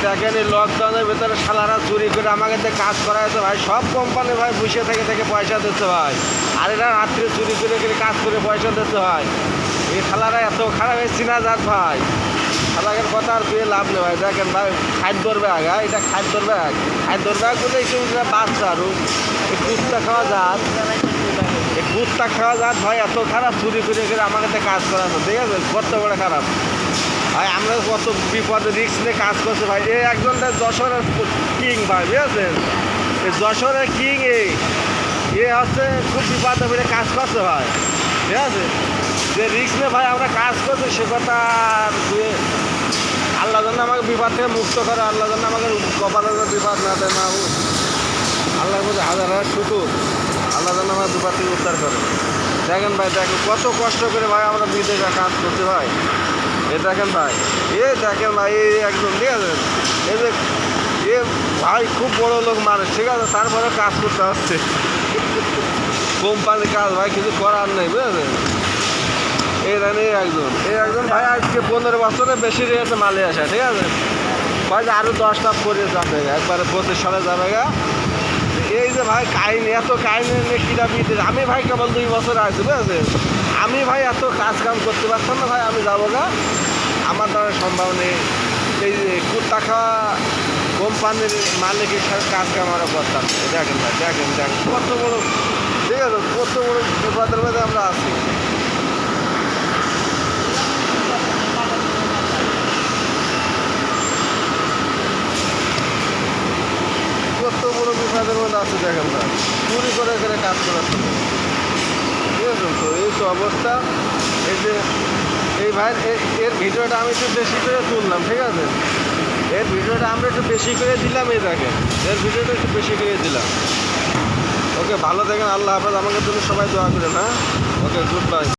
দেখেন এই লকডাউনের ভিতরে শালারা চুরি করে আমাকে দিয়ে কাজ করাইছে ভাই। সব কোম্পানি ভাই বসে থেকে পয়সা দিচ্ছে ভাই। আর এরা রাত্রে চুরি করে কাজ করে পয়সা দিচ্ছে ভাই। এই শালারা এত খারাপ হয়েছি না যাক ভাই। শালাকের কথা আর পেয়ে লাভ নেই ভাই। দেখেন ভাই খাদ্যর ব্যাগ, হ্যাঁ এটা খাদ্যর ব্যাগ। খাদ্যর ব্যাগ বলে একটু বাচ্চা আরও কুত্তা খাওয়া যাত, এই কুত্তা খাওয়া যাত ভাই এত খারাপ চুরি করে আমাকে দিয়ে কাজ করাচ্ছে। ঠিক আছে, কত বড় খারাপ ভাই। আমরা কত বিপদে রিস্ক নিয়ে কাজ করছে ভাই। এই একজন যশোরের কিং ভাই, বুঝেছেন? এই যশোরের কিং এ হচ্ছে খুব বিপদে পড়ে কাজ করছে ভাই। ঠিক আছে, যে রিস্ক নিয়ে ভাই আমরা কাজ করছি সে কথা আল্লাহ যেন আমাকে বিপদ থেকে মুক্ত করে, আল্লাহ যেন আমাকে কপালের বিপদ না দেয়। না আল্লাহর মধ্যে হাজার হাজার শুকুর, আল্লাহ যেন আমার বিপদ থেকে উদ্ধার করে। দেখেন ভাই, দেখেন কত কষ্ট করে ভাই আমরা বিদেশে কাজ করছি ভাই। এ দেখেন ভাই, দেখেন ভাই এই একদম, ঠিক আছে, এই যে এ ভাই খুব বড় লোক মানুষ, ঠিক আছে, তারপরে কাজ করতে হচ্ছে কোম্পানির কাজ ভাই, কিছু করার নেই, বুঝলেন? এই একজন ভাই আজকে 15 বছরে বেশি রেটে মালে আসে। ঠিক আছে, ভাই যে আরও 10 লাখ করে যাবে, একবারে 25 সালে যাবে গা। এই যে ভাই কাহিনি, এত কাহিনি নিয়ে কিনা বিদেশ। আমি ভাই কেবল 2 বছর আছি, বুঝেছেন? আমি ভাই এত কাজ কাম করতে পারতাম না ভাই। আমি যাবো না, আমার দ্বারা সম্ভব নেই। এই যে কুত্তা খাওয়া কোম্পানির মালিকের সাথে কাজ কাম আরও করতাম। দেখেন ভাই, দেখেন কত বড়, ঠিক আছে, কত বড় বিপদের মধ্যে আমরা আছি। কত বড় বিপদের মধ্যে আছে দেখেন ভাই, চুরি করে কাজ করাচ্ছে। ঠিক আছে, তো এই তো অবস্থা। এই যে এই ভাই এর ভিডিওটা আমি একটু বেশি করে তুললাম, ঠিক আছে, এর ভিডিওটা আমরা একটু বেশি করে দিলাম। এই দেখেন এর ভিডিওটা একটু বেশি করে দিলাম। ওকে, ভালো থাকেন, আল্লাহ হাফেজ। আমাকে জন্য সবাই দোয়া করেন, হ্যাঁ? ওকে, গুড বাই।